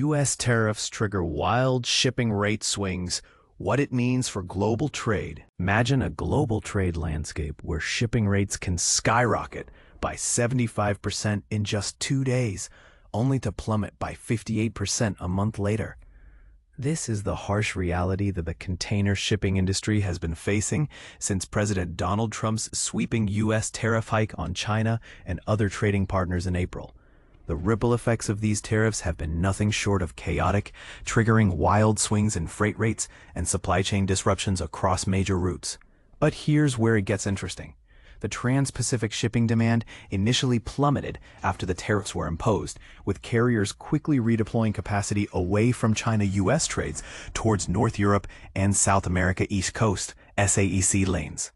U.S. tariffs trigger wild shipping rate swings, what it means for global trade. Imagine a global trade landscape where shipping rates can skyrocket by 75% in just 2 days, only to plummet by 58% a month later. This is the harsh reality that the container shipping industry has been facing since President Donald Trump's sweeping U.S. tariff hike on China and other trading partners in April. The ripple effects of these tariffs have been nothing short of chaotic, triggering wild swings in freight rates and supply chain disruptions across major routes. But here's where it gets interesting. The Transpacific shipping demand initially plummeted after the tariffs were imposed, with carriers quickly redeploying capacity away from China-US trades towards North Europe and South America East Coast SAEC lanes.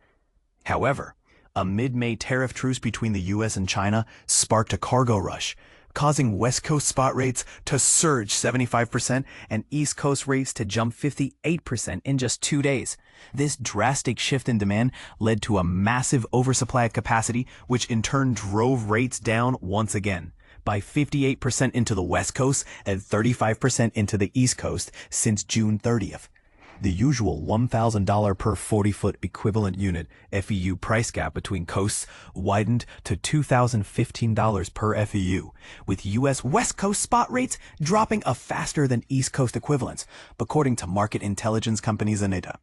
However, a mid-May tariff truce between the US and China sparked a cargo rush, causing West Coast spot rates to surge 75% and East Coast rates to jump 58% in just 2 days. This drastic shift in demand led to a massive oversupply of capacity, which in turn drove rates down once again, by 58% into the West Coast and 35% into the East Coast since June 30th. The usual $1,000 per 40-foot equivalent unit FEU price gap between coasts widened to $2,015 per FEU, with U.S. West Coast spot rates dropping a faster than East Coast equivalents, according to market intelligence company Zaneta.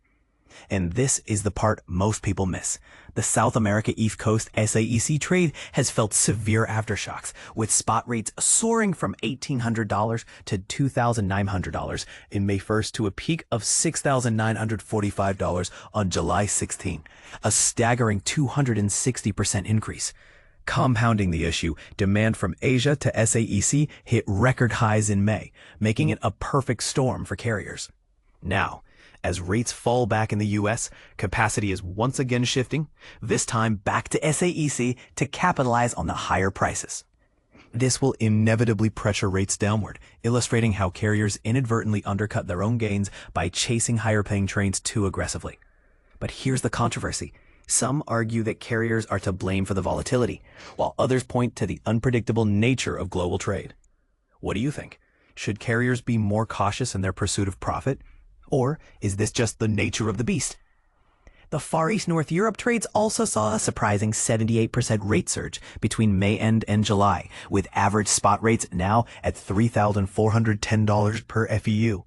And this is the part most people miss. The South America East Coast SAEC trade has felt severe aftershocks, with spot rates soaring from $1,800 to $2,900 in May 1st to a peak of $6,945 on July 16, a staggering 260% increase. Compounding the issue, demand from Asia to SAEC hit record highs in May, making it a perfect storm for carriers. Now, as rates fall back in the U.S., capacity is once again shifting, this time back to SAEC to capitalize on the higher prices. This will inevitably pressure rates downward, illustrating how carriers inadvertently undercut their own gains by chasing higher-paying trains too aggressively. But here's the controversy. Some argue that carriers are to blame for the volatility, while others point to the unpredictable nature of global trade. What do you think? Should carriers be more cautious in their pursuit of profit? Or is this just the nature of the beast? The Far East North Europe trades also saw a surprising 78% rate surge between May end and July, with average spot rates now at $3,410 per FEU.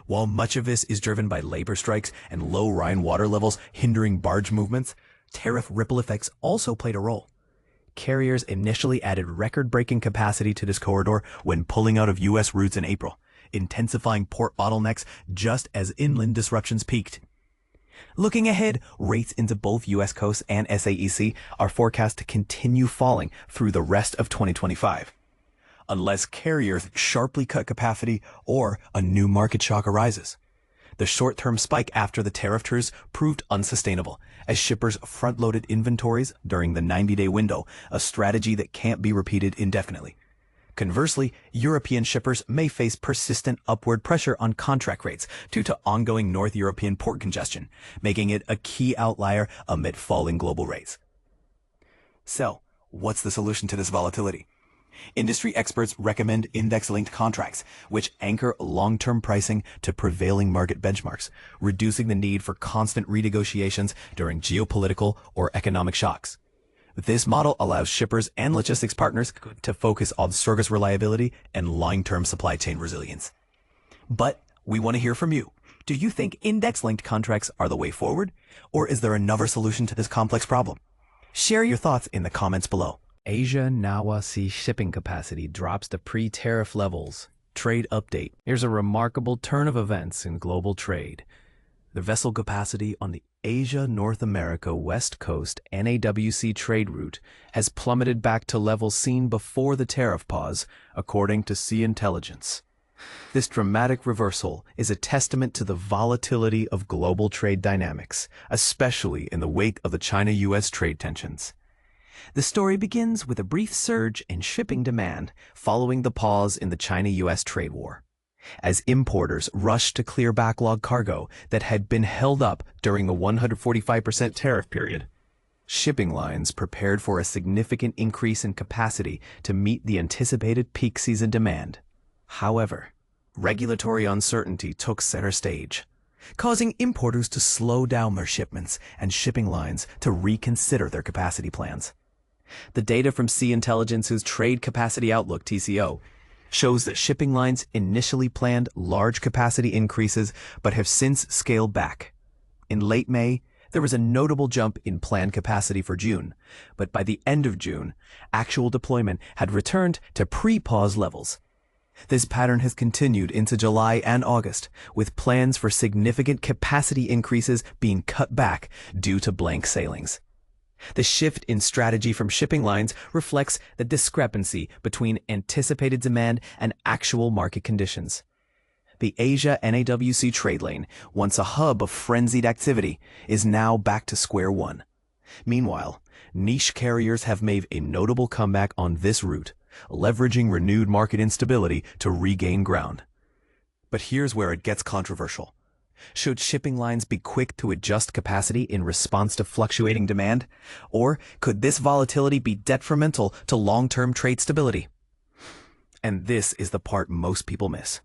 While much of this is driven by labor strikes and low Rhine water levels hindering barge movements, tariff ripple effects also played a role. Carriers initially added record-breaking capacity to this corridor when pulling out of U.S. routes in April, intensifying port bottlenecks just as inland disruptions peaked. Looking ahead, rates into both U.S. coasts and SAEC are forecast to continue falling through the rest of 2025, unless carriers sharply cut capacity or a new market shock arises. The short-term spike after the tariff truce proved unsustainable, as shippers front-loaded inventories during the 90-day window, a strategy that can't be repeated indefinitely. Conversely, European shippers may face persistent upward pressure on contract rates due to ongoing North European port congestion, making it a key outlier amid falling global rates. So, what's the solution to this volatility? Industry experts recommend index-linked contracts, which anchor long-term pricing to prevailing market benchmarks, reducing the need for constant renegotiations during geopolitical or economic shocks. This model allows shippers and logistics partners to focus on service reliability and long-term supply chain resilience. But we want to hear from you. Do you think index-linked contracts are the way forward? Or is there another solution to this complex problem? Share your thoughts in the comments below. Asia-NAWC shipping capacity drops to pre-tariff levels. Trade update. Here's a remarkable turn of events in global trade. The vessel capacity on the Asia-North America West Coast NAWC trade route has plummeted back to levels seen before the tariff pause, according to Sea Intelligence. This dramatic reversal is a testament to the volatility of global trade dynamics, especially in the wake of the China-US trade tensions. The story begins with a brief surge in shipping demand following the pause in the China-US trade war, as importers rushed to clear backlog cargo that had been held up during the 145% tariff period. Shipping lines prepared for a significant increase in capacity to meet the anticipated peak season demand. However, regulatory uncertainty took center stage, causing importers to slow down their shipments and shipping lines to reconsider their capacity plans. The data from Sea Intelligence's Trade Capacity Outlook (TCO) shows that shipping lines initially planned large capacity increases but have since scaled back. In late May, there was a notable jump in planned capacity for June, but by the end of June, actual deployment had returned to pre-pause levels. This pattern has continued into July and August, with plans for significant capacity increases being cut back due to blank sailings. The shift in strategy from shipping lines reflects the discrepancy between anticipated demand and actual market conditions. The Asia-NAWC trade lane, once a hub of frenzied activity, is now back to square one. Meanwhile, niche carriers have made a notable comeback on this route, leveraging renewed market instability to regain ground. But here's where it gets controversial. Should shipping lines be quick to adjust capacity in response to fluctuating demand? Or could this volatility be detrimental to long-term trade stability? And this is the part most people miss: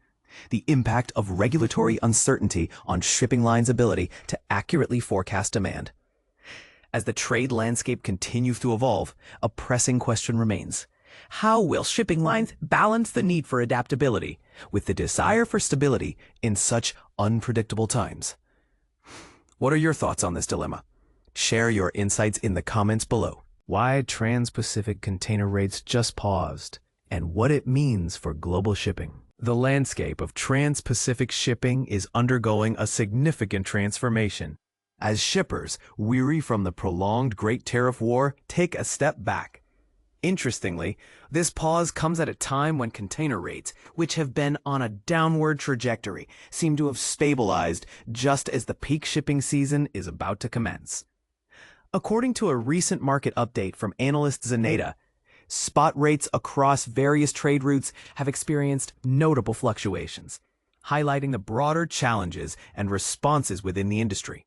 the impact of regulatory uncertainty on shipping lines' ability to accurately forecast demand. As the trade landscape continues to evolve, a pressing question remains: how will shipping lines balance the need for adaptability with the desire for stability in such unpredictable times? What are your thoughts on this dilemma? Share your insights in the comments below. Why Trans-Pacific container rates just paused, and what it means for global shipping. The landscape of Trans-Pacific shipping is undergoing a significant transformation, as shippers, weary from the prolonged Great Tariff War, take a step back. Interestingly, this pause comes at a time when container rates, which have been on a downward trajectory, seem to have stabilized just as the peak shipping season is about to commence. According to a recent market update from analyst Zaneta, spot rates across various trade routes have experienced notable fluctuations, highlighting the broader challenges and responses within the industry.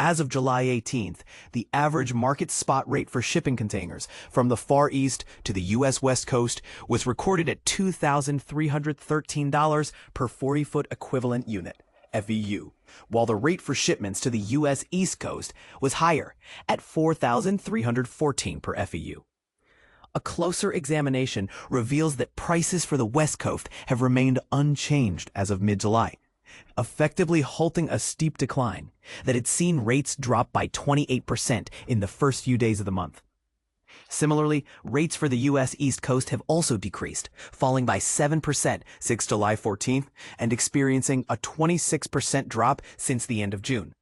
As of July 18th, the average market spot rate for shipping containers from the Far East to the U.S. West Coast was recorded at $2,313 per 40-foot equivalent unit, FEU, while the rate for shipments to the U.S. East Coast was higher at $4,314 per FEU. A closer examination reveals that prices for the West Coast have remained unchanged as of mid-July, effectively halting a steep decline that had seen rates drop by 28% in the first few days of the month. Similarly, rates for the U.S. East Coast have also decreased, falling by 7% since July 14th and experiencing a 26% drop since the end of June.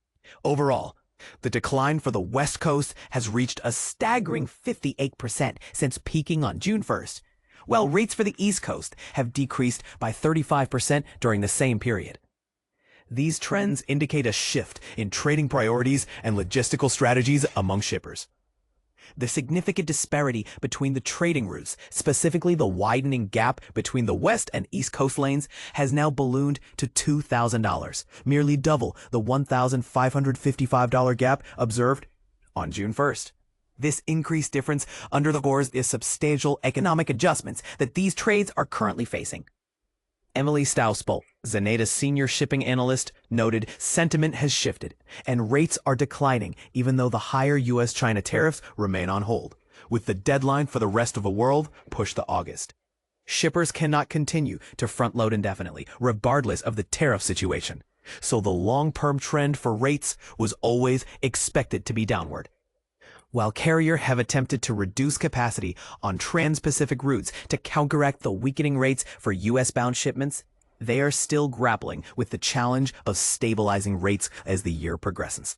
Overall, the decline for the West Coast has reached a staggering 58% since peaking on June 1st, while rates for the East Coast have decreased by 35% during the same period. These trends indicate a shift in trading priorities and logistical strategies among shippers. The significant disparity between the trading routes, specifically the widening gap between the West and East Coast lanes, has now ballooned to $2,000, merely double the $1,555 gap observed on June 1st. This increased difference underscores the substantial economic adjustments that these trades are currently facing. Emily Stauspoll, Zaneta's senior shipping analyst, noted sentiment has shifted and rates are declining even though the higher U.S.-China tariffs remain on hold, with the deadline for the rest of the world pushed to August. Shippers cannot continue to front-load indefinitely, regardless of the tariff situation, so the long-term trend for rates was always expected to be downward. While carriers have attempted to reduce capacity on Trans-Pacific routes to counteract the weakening rates for U.S.-bound shipments, they are still grappling with the challenge of stabilizing rates as the year progresses.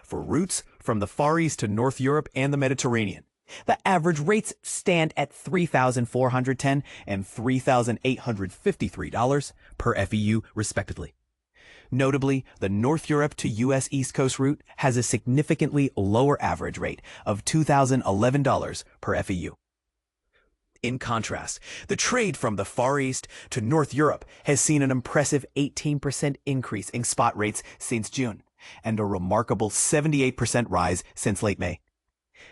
For routes from the Far East to North Europe and the Mediterranean, the average rates stand at $3,410 and $3,853 per FEU, respectively. Notably, the North Europe to U.S. East Coast route has a significantly lower average rate of $2,011 per FEU. In contrast, the trade from the Far East to North Europe has seen an impressive 18% increase in spot rates since June, and a remarkable 78% rise since late May.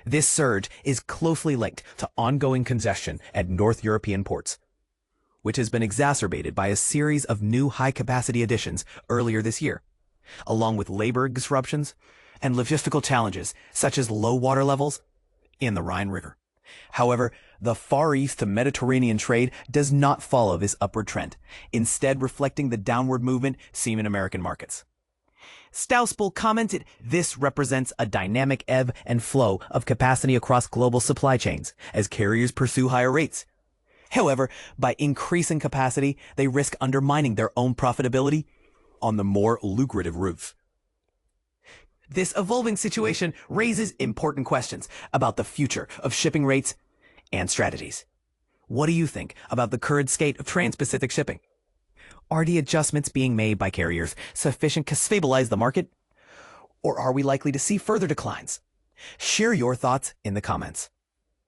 This surge is closely linked to ongoing congestion at North European ports. which has been exacerbated by a series of new high-capacity additions earlier this year, along with labor disruptions and logistical challenges such as low water levels in the Rhine River. However, the Far East to Mediterranean trade does not follow this upward trend, instead reflecting the downward movement seen in American markets. Stausbull commented, "This represents a dynamic ebb and flow of capacity across global supply chains as carriers pursue higher rates. However, by increasing capacity, they risk undermining their own profitability on the more lucrative routes." This evolving situation raises important questions about the future of shipping rates and strategies. What do you think about the current state of Transpacific shipping? Are the adjustments being made by carriers sufficient to stabilize the market? Or are we likely to see further declines? Share your thoughts in the comments.